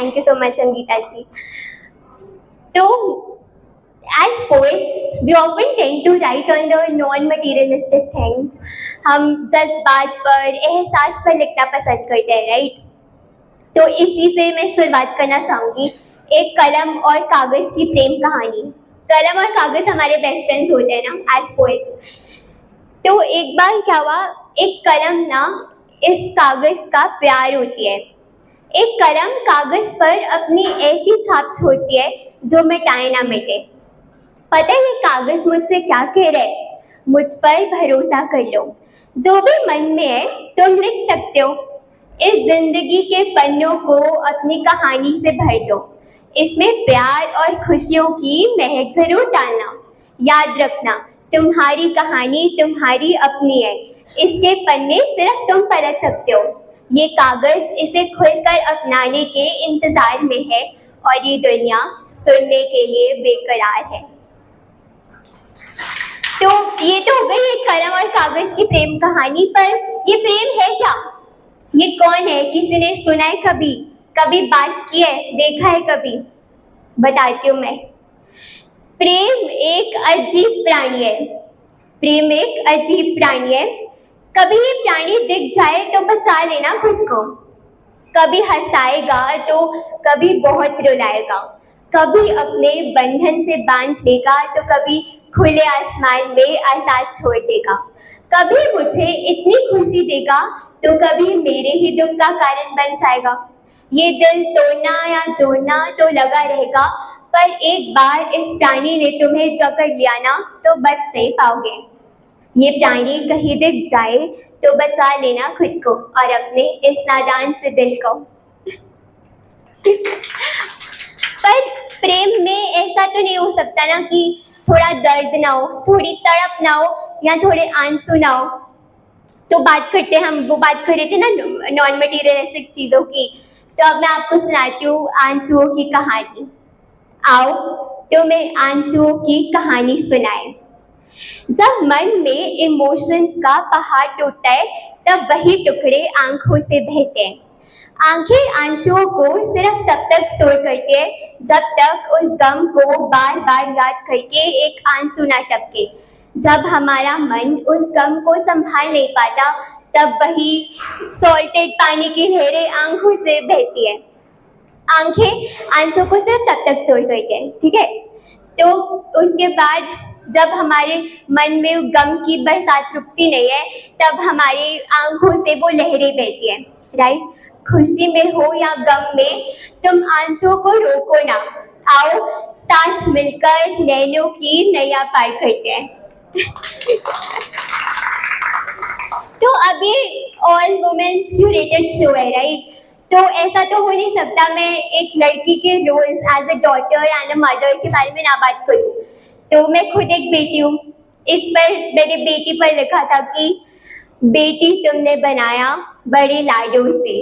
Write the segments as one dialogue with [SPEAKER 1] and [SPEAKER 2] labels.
[SPEAKER 1] Thank you so much Sangeeta ji. तो as poets we often tend to write on the non-materialistic things। हम जज्बात पर, एहसास पर लिखना पसंद करते हैं, राइट? तो इसी से मैं शुरुआत करना चाहूंगी एक कलम और कागज की प्रेम कहानी। कलम और कागज हमारे बेस्ट फ्रेंड्स होते हैं ना एज पोएट्स। तो एक बार क्या हुआ, एक कलम ना इस कागज का प्यार होती है। एक कलम कागज पर अपनी ऐसी छाप छोड़ती है जो मिटाए ना मिटे। पता है ये कागज मुझसे क्या कह रहा है? मुझ पर भरोसा कर लो, जो भी मन में है तुम लिख सकते हो। इस जिंदगी के पन्नों को अपनी कहानी से भर दो, इसमें प्यार और खुशियों की महक जरूर डालना। याद रखना तुम्हारी कहानी तुम्हारी अपनी है, इसके पन्ने सिर्फ तुम पलट सकते हो। ये कागज इसे खुलकर अपनाने के इंतजार में है और ये दुनिया सुनने के लिए बेकरार है। तो ये तो हो गई एक कलम और कागज की प्रेम कहानी, पर ये प्रेम है क्या? ये कौन है? किसी ने सुना है कभी? कभी बात की है, देखा है कभी? बताती हूँ मैं। प्रेम एक अजीब प्राणी है। प्रेम एक अजीब प्राणी है। कभी ये प्राणी दिख जाए तो बचा लेना खुद को। कभी हंसाएगा तो कभी बहुत रुलाएगा। कभी अपने बंधन से बांध लेगा तो कभी खुले आसमान में आजाद छोड़ देगा। कभी मुझे इतनी खुशी देगा तो कभी मेरे ही दुख का कारण बन जाएगा। ये दिल तोड़ना या जोड़ना तो लगा रहेगा, पर एक बार इस प्राणी ने तुम्हें जकड़ लिया ना तो बच नहीं पाओगे। ये प्राणी कहीं दिख जाए तो बचा लेना खुद को और अपने इस नादान से दिल को। पर प्रेम में ऐसा तो नहीं हो सकता ना कि थोड़ा दर्द ना हो, थोड़ी तड़प ना हो या थोड़े आंसू ना हो। तो बात करते हैं, हम वो बात कर रहे थे ना नॉन मटीरियलिस्टिक चीजों की। तो अब मैं आपको सुनाती हूँ आंसुओं की कहानी। आओ तुम्हें आंसुओं की कहानी सुनाए। जब मन में इमोशंस का पहाड़ टूटता है तब वही टुकड़े आंखों से बहते हैं। आंखें आंसुओं को सिर्फ तब तक स्टोर करती है जब तक उस गम को बार बार याद करके एक आंसू ना टपके। जब हमारा मन उस गम को संभाल नहीं पाता तब वही सॉल्टेड पानी की लहरें आंखों से बहती है। आंखें आंसू को सिर्फ तब तक स्टोर करती हैं, ठीक है? तो उसके बाद जब हमारे मन में गम की बरसात रुकती नहीं है तब हमारी आंखों से वो लहरें बहती हैं, राइट? खुशी में हो या गम में तुम आंसुओं को रोको ना। आओ साथ मिलकर नैनों की नैया पार करते हैं। तो अब ये ऑल वुमेन्स क्यूरेटेड शो है, राइट? तो ऐसा तो हो नहीं सकता मैं एक लड़की के roles as a daughter and a mother के बारे में ना बात करूं। तो मैं खुद एक बेटी हूँ। इस पर मेरी बेटी पर लिखा था कि बेटी तुमने बनाया बड़े लाडों से,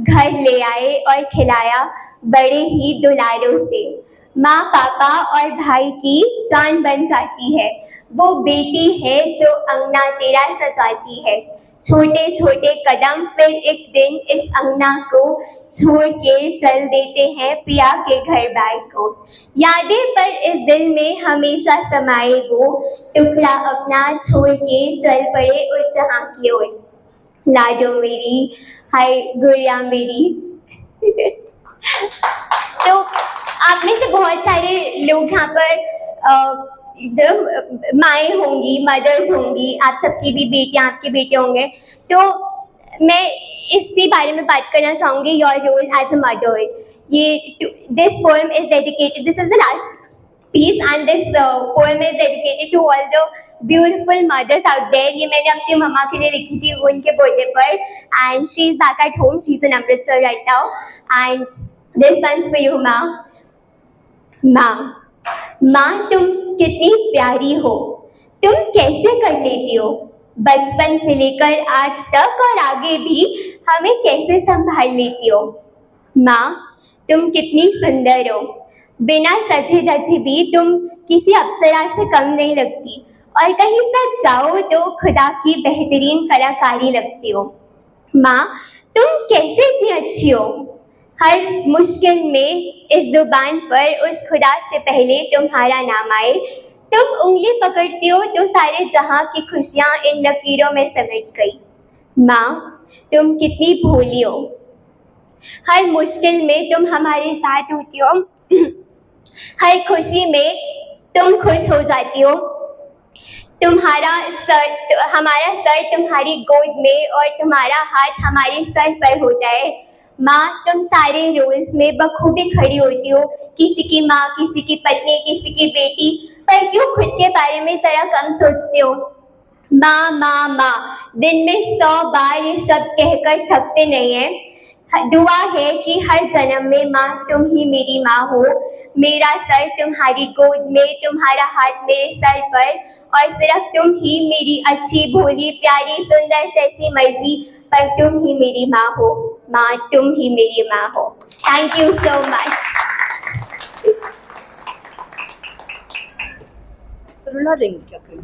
[SPEAKER 1] घर ले आए और खिलाया बड़े ही दुलारों से। माँ पापा और भाई की जान बन जाती है, वो बेटी है जो अंगना तेरा सजाती है। छोटे छोटे कदम फिर एक दिन इस अंगना को छोड़ के चल देते हैं पिया के घर बार को। यादें पर इस दिल में हमेशा समाए वो, टुकड़ा अपना छोड़ के चल पड़े उस जहां की ओर। लाडो मेरी, हाय गुड़िया मेरी। तो आप में से बहुत सारे लोग यहाँ पर माएँ होंगी, मदर्स होंगी, आप सबकी भी बेटियां, आपके बेटे होंगे। तो मैं इसी बारे में बात करना चाहूँगी, your role as a mother. ये this poem is dedicated, this is the last piece and this poem is dedicated to all the beautiful mothers out there। ये मैंने अपनी मम्मा के लिए लिखी थी उनके बर्थडे पर, and she is back at home, she is in Amritsar right now, and this one's for you माँ। माँ तुम कितनी प्यारी हो, तुम कैसे कर लेती हो बचपन से लेकर आज तक और आगे भी हमें कैसे संभाल लेती हो। माँ तुम कितनी सुंदर हो, बिना सजे धजे भी तुम किसी अप्सरा से कम नहीं लगती, और कहीं सच जाओ तो खुदा की बेहतरीन कलाकारी लगती हो। माँ तुम कैसे इतनी अच्छी हो, हर मुश्किल में इस जुबान पर उस खुदा से पहले तुम्हारा नाम आए। तुम उंगली पकड़ती हो तो सारे जहां की खुशियां इन लकीरों में सिमट गई। माँ, तुम कितनी भोली हो। हर मुश्किल में तुम हमारे साथ होती हो। हर खुशी में तुम खुश हो जाती हो। हमारा सर तुम्हारी गोद में और तुम्हारा हाथ हमारे सर पर होता है। माँ, तुम सारे रोल्स में बखूबी खड़ी होती हो, किसी की माँ, किसी की पत्नी, किसी की बेटी, पर क्यों खुद के बारे में जरा कम सोचते हो। माँ माँ माँ, दिन में 100 बार ये शब्द कहकर थकते नहीं है। दुआ है कि हर जन्म में माँ तुम ही मेरी माँ हो। मेरा सर तुम्हारी गोद में, तुम्हारा हाथ मेरे सर पर, और सिर्फ तुम ही मेरी अच्छी भोली प्यारी सुंदर जैसी मर्जी, पर तुम ही मेरी माँ हो। माँ, तुम ही मेरी माँ हो। Thank you so much.
[SPEAKER 2] रुला देंगे क्या कभी?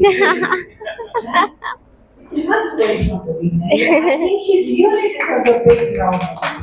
[SPEAKER 3] It's much great, Madhuri. I think she really deserves a big round of applause.